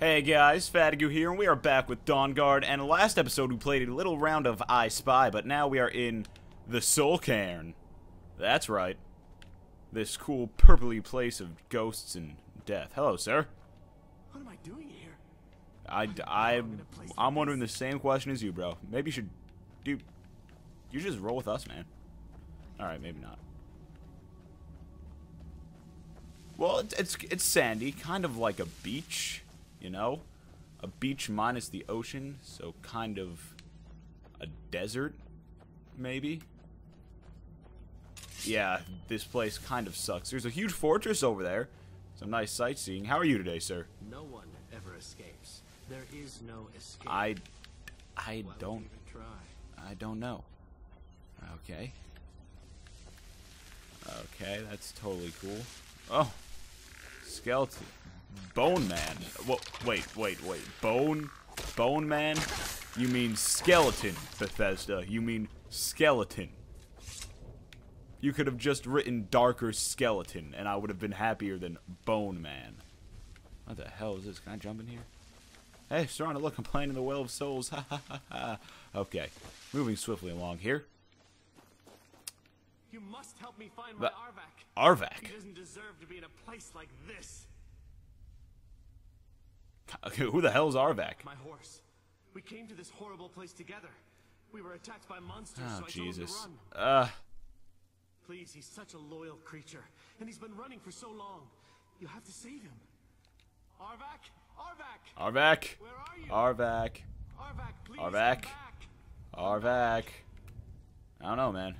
Hey guys, Fatigu here, and we are back with Dawnguard, and last episode we played a little round of I Spy, but now we are in the CAIRN. That's right. This cool purpley place of ghosts and death. Hello, sir. What am I doing here? I'm wondering the same question as you, bro. Maybe you should do... You just roll with us, man. Alright, maybe not. Well, it's sandy, kind of like a beach. You know, a beach minus the ocean, so kind of a desert, maybe? Yeah, this place kind of sucks. There's a huge fortress over there. Some nice sightseeing. How are you today, sir? No one ever escapes. There is no escape. I Why don't... would you even try? I don't know. Okay. Okay, that's totally cool. Oh, skeleton. Bone man. Wait. Bone man? You mean skeleton, Bethesda. You mean skeleton. You could have just written darker skeleton, and I would have been happier than bone man. What the hell is this? Can I jump in here? Hey, Serana, look, I'm playing in the Well of Souls. Ha ha ha ha. Okay, moving swiftly along here. You must help me find my Arvak. Arvak? He doesn't deserve to be in a place like this. Who the hell's Arvak? My horse. We came to this horrible place together. We were attacked by monsters, Oh, so I Jesus. told him to run. Please, he's such a loyal creature, and he's been running for so long. You have to save him. Arvak! Arvak! Arvak! Where are you? Arvak! Arvak, please Arvak! come back. Arvak! I don't know, man.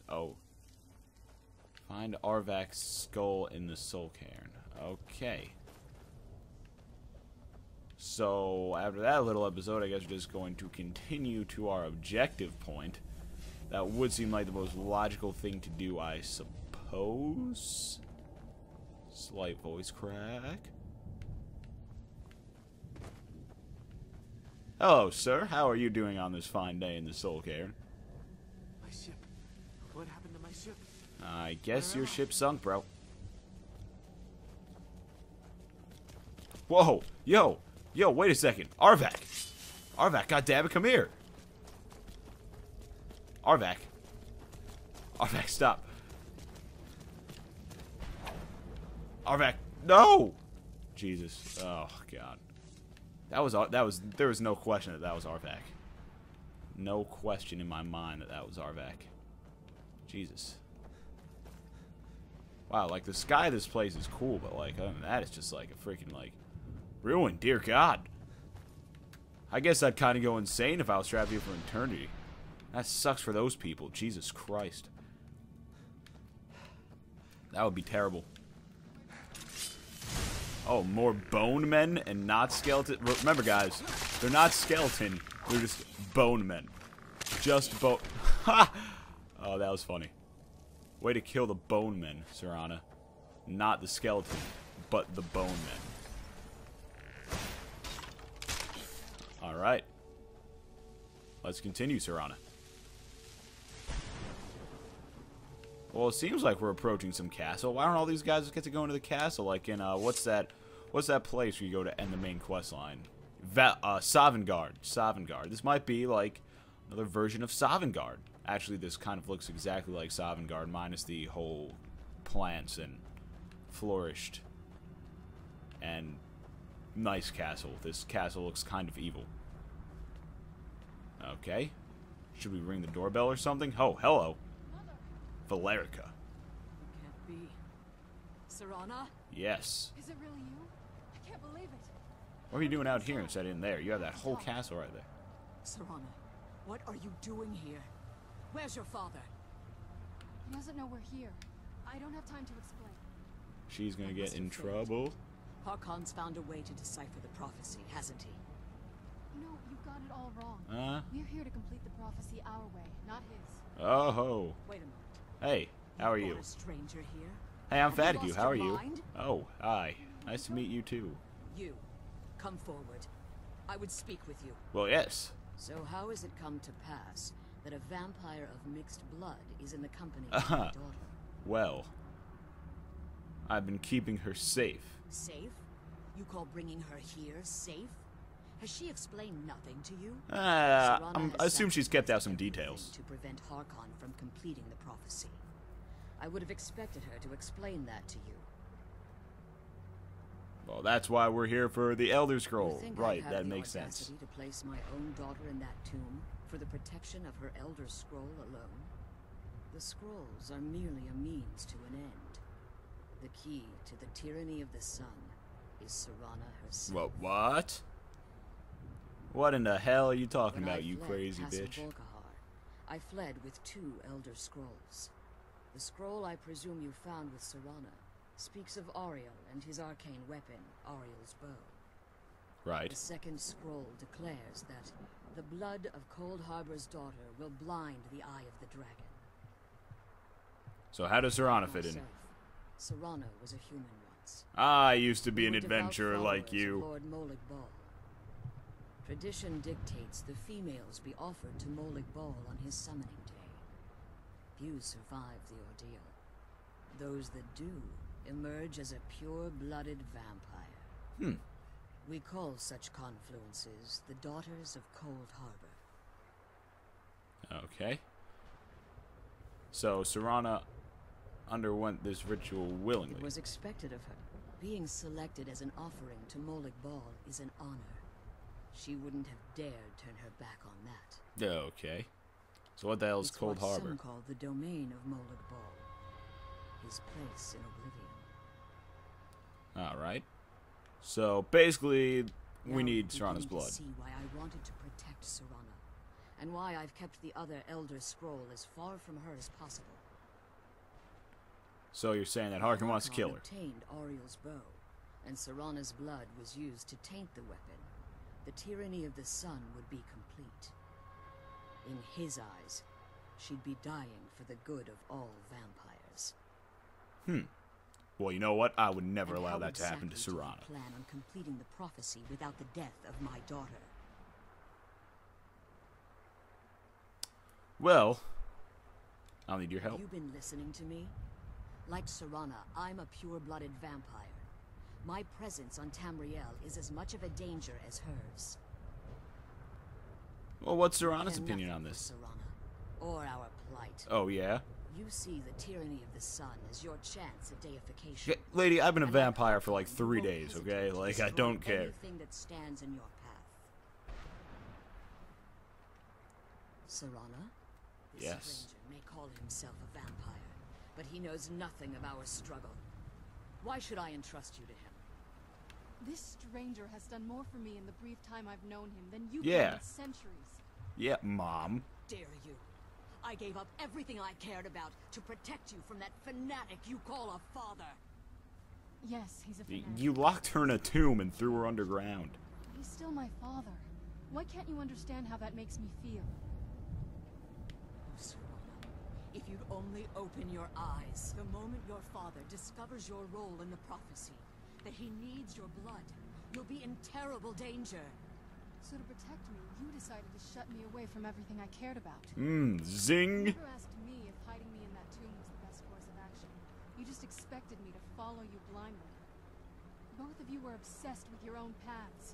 Oh. Find Arvak's skull in the CAIRN. Okay. So, after that little episode, I guess we're just going to continue to our objective point. That would seem like the most logical thing to do, I suppose. Slight voice crack. Hello, sir. How are you doing on this fine day in the CAIRN? My ship. What happened to my ship? I guess your ship sunk, bro. Whoa! Yo! Yo, wait a second. Arvak! Arvak, goddammit, come here! Arvak. Arvak, stop. Arvak, no! Jesus. Oh, God. There was no question that was Arvak. No question in my mind that was Arvak. Jesus. Wow, like, the sky of this place is cool, but, like, other than that, it's just, like, a freaking, like, ruin. Dear God. I guess I'd kind of go insane if I was trapped here for eternity. That sucks for those people. Jesus Christ. That would be terrible. Oh, more bone men and not skeleton. Remember, guys, they're not skeleton. They're just bone men. Just bone. Ha! Oh, that was funny. Way to kill the bone men, Serana. Not the skeleton, but the bone men. Alright. Let's continue, Serana. Well, it seems like we're approaching some castle. Why don't all these guys get to go into the castle? Like in, what's that place where you go to end the main quest line? Dawnguard. Dawnguard. This might be, like, another version of Dawnguard. Actually, this kind of looks exactly like Dawnguard, minus the whole plants and flourished and nice castle. This castle looks kind of evil. Okay. Should we ring the doorbell or something? Oh, hello. Valerica. It can't be. Serana? Yes. Is it really you? I can't believe it. What are you doing out here instead of in there? You have that whole castle right there. Serana, what are you doing here? Where's your father? He doesn't know we're here. I don't have time to explain. She's gonna get in trouble. Harkon's found a way to decipher the prophecy, hasn't he? No, you've got it all wrong. We're here to complete the prophecy our way, not his. Oh ho. Wait a minute. Hey, how are you? A stranger here? Hey, I'm Have you Fatigu. lost How are your you? mind? Oh, hi. Nice to meet you too. You, come forward. I would speak with you. Well, yes. So how has it come to pass that a vampire of mixed blood is in the company of my daughter? Well, I've been keeping her safe. Safe? You call bringing her here safe? Has she explained nothing to you? I assume she's kept out some details. To prevent Harkon from completing the prophecy. I would have expected her to explain that to you. Well, that's why we're here for the Elder You Scroll. think Right, I'd have that the makes sense. audacity to place my own daughter in that tomb for the protection of her Elder Scroll alone? The scrolls are merely a means to an end. The key to the tyranny of the sun is Serana herself. What? What in the hell are you talking When I about, you fled crazy Castle bitch? Volkihar, I fled with 2 Elder Scrolls. The scroll I presume you found with Serana speaks of Ariel and his arcane weapon, Ariel's bow. Right. The second scroll declares that the blood of Cold Harbor's daughter will blind the eye of the dragon. So how does Serana fit in? Myself, Serana was a human once. I used to be We an were devout adventurer like followers of you. Lord Molig Bal. Tradition dictates the females be offered to Molig Bal on his summoning day. Few survive the ordeal. Those that do emerge as a pure-blooded vampire. We call such confluences the Daughters of Cold Harbor. Okay. So Serana underwent this ritual willingly. It was expected of her. Being selected as an offering to Molig Bal is an honor. She wouldn't have dared turn her back on that. Okay. So what the hell is It's Cold what Harbor? some call the domain of Molig Bal. His place in oblivion. Alright. So basically, we Now need you're Serana's beginning to blood. see why I wanted to protect Serana, and why I've kept the other Elder Scroll as far from her as possible. So you're saying that Harkon wants to kill her? Obtained Ariel's bow, and Serana's blood was used to taint the weapon. The tyranny of the sun would be complete. In his eyes, she'd be dying for the good of all vampires. Well, you know what? I would never And allow how that to happen to exactly do you Serana. plan on completing the prophecy without the death of my daughter? Well, I'll need your help. Have you been listening to me? Like Serana, I'm a pure-blooded vampire. My presence on Tamriel is as much of a danger as hers. Well, what's Serana's Care opinion on nothing this? for Serana, or our plight. Oh, yeah? You see the tyranny of the sun as your chance at deification. Yeah, lady, I've been a And like vampire for Harkon, like you 3 won't days, hesitate okay? to Like, I destroy don't care. anything that stands in your path. Serana? This Yes. stranger may call himself a vampire, but he knows nothing of our struggle. Why should I entrust you to him? This stranger has done more for me in the brief time I've known him than you Yeah. can in centuries. Yeah, Mom. Dare you? I gave up everything I cared about to protect you from that fanatic you call a father. Yes, he's a fanatic. You locked her in a tomb and threw her underground. He's still my father. Why can't you understand how that makes me feel? Oh, Serana, if you'd only open your eyes. The moment your father discovers your role in the prophecy, that he needs your blood, you'll be in terrible danger. So to protect me, you decided to shut me away from everything I cared about. You Zing. never asked me if hiding me in that tomb was the best course of action. You just expected me to follow you blindly. Both of you were obsessed with your own paths.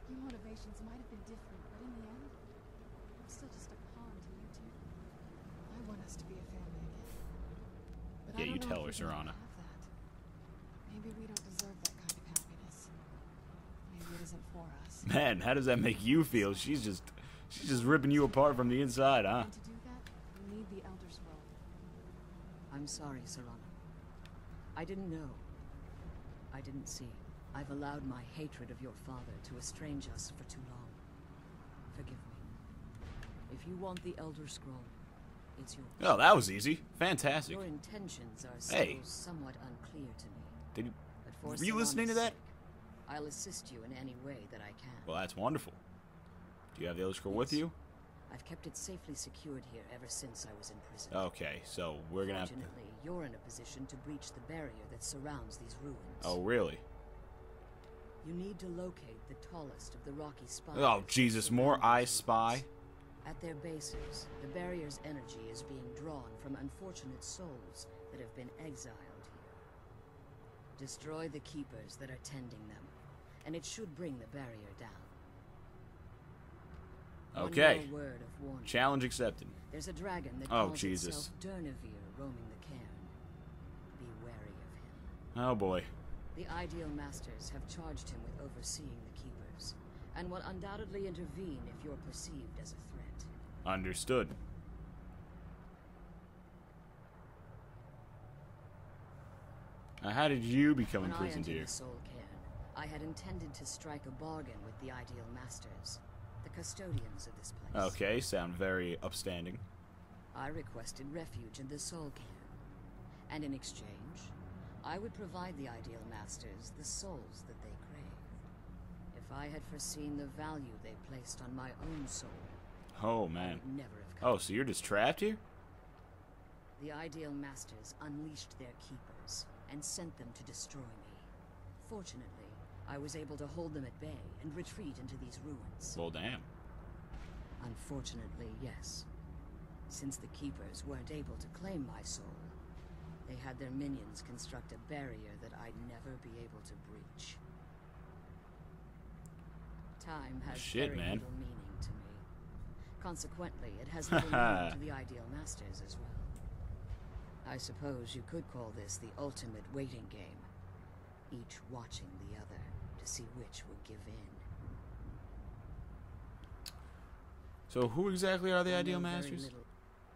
Your motivations might have been different, but in the end, I'm still just a pawn to you two. I want us to be a family again. But Yeah, I don't you know tell if her, we can Serana. have that. Maybe we don't deserve that kind of happiness. Maybe it isn't for us. Man, how does that make you feel? She's just ripping you apart from the inside, huh? And to do that, we need the Elder Scroll. I'm sorry, Serana. I didn't know. I didn't see. I've allowed my hatred of your father to estrange us for too long. Forgive me. If you want the Elder Scroll, it's yours. Oh, that was easy. Fantastic. Your intentions are still Hey. somewhat unclear to me. Did you, But for were you listening to Serana's that? sake, I'll assist you in any way that I can. Well, that's wonderful. Do you have the Elder Scroll with Yes. you? I've kept it safely secured here ever since I was in prison. Okay, so we're gonna have to... Fortunately, you're in a position to breach the barrier that surrounds these ruins. Oh, really? You need to locate the tallest of the rocky spires. Oh, Jesus, more I Spy? At their bases, the barrier's energy is being drawn from unfortunate souls that have been exiled here. Destroy the keepers that are tending them, and it should bring the barrier down. Okay. One more word of warning. Challenge accepted. There's a dragon that Oh, calls Jesus. itself Dawnguard roaming the cairn. Be wary of him. Oh boy. The Ideal Masters have charged him with overseeing the keepers, and will undoubtedly intervene if you're perceived as a threat. Understood. Now, how did you become When I imprisoned entered here? the Soul Cairn, I had intended to strike a bargain with the Ideal Masters, the custodians of this place. Okay, sound very upstanding. I requested refuge in the Soul Cairn, and in exchange, I would provide the Ideal Masters the souls that they craved. If I had foreseen the value they placed on my own soul, Oh I man. would never have come. Oh, so you're just trapped here? The Ideal Masters unleashed their keepers and sent them to destroy me. Fortunately, I was able to hold them at bay and retreat into these ruins. Well, damn. Unfortunately, yes. Since the keepers weren't able to claim my soul, they had their minions construct a barrier that I'd never be able to breach. Time has Shit, very man. little meaning to me. Consequently, it has little meaning to the Ideal Masters as well. I suppose you could call this the ultimate waiting game, each watching the other to see which would give in. So who exactly are the I Ideal know very Masters? little.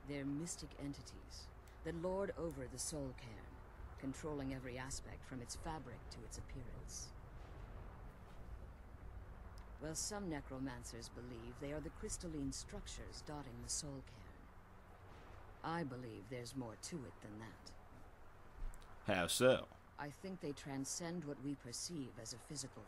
They're mystic entities that lord over the Soul Cairn, controlling every aspect from its fabric to its appearance. Well, some necromancers believe they are the crystalline structures dotting the Soul Cairn. I believe there's more to it than that. How so? I think they transcend what we perceive as a physical.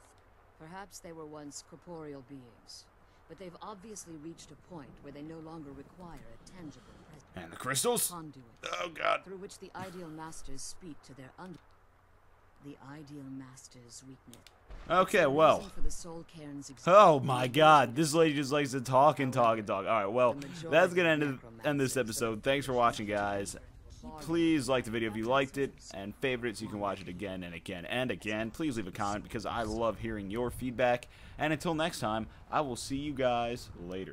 Perhaps they were once corporeal beings, but they've obviously reached a point where they no longer require a tangible presence. And the crystals? Conduit Oh god. through which the Ideal Masters speak to their the Ideal Masters' weakness. Okay, The well. reason for the Soul Cairn's Oh my god, this lady just likes to talk and talk and talk. Alright, well, The majority that's gonna of end this necromancers episode. Thanks for watching, guys. Please like the video if you liked it, and favorites, you can watch it again and again and again. Please leave a comment because I love hearing your feedback. And until next time, I will see you guys later.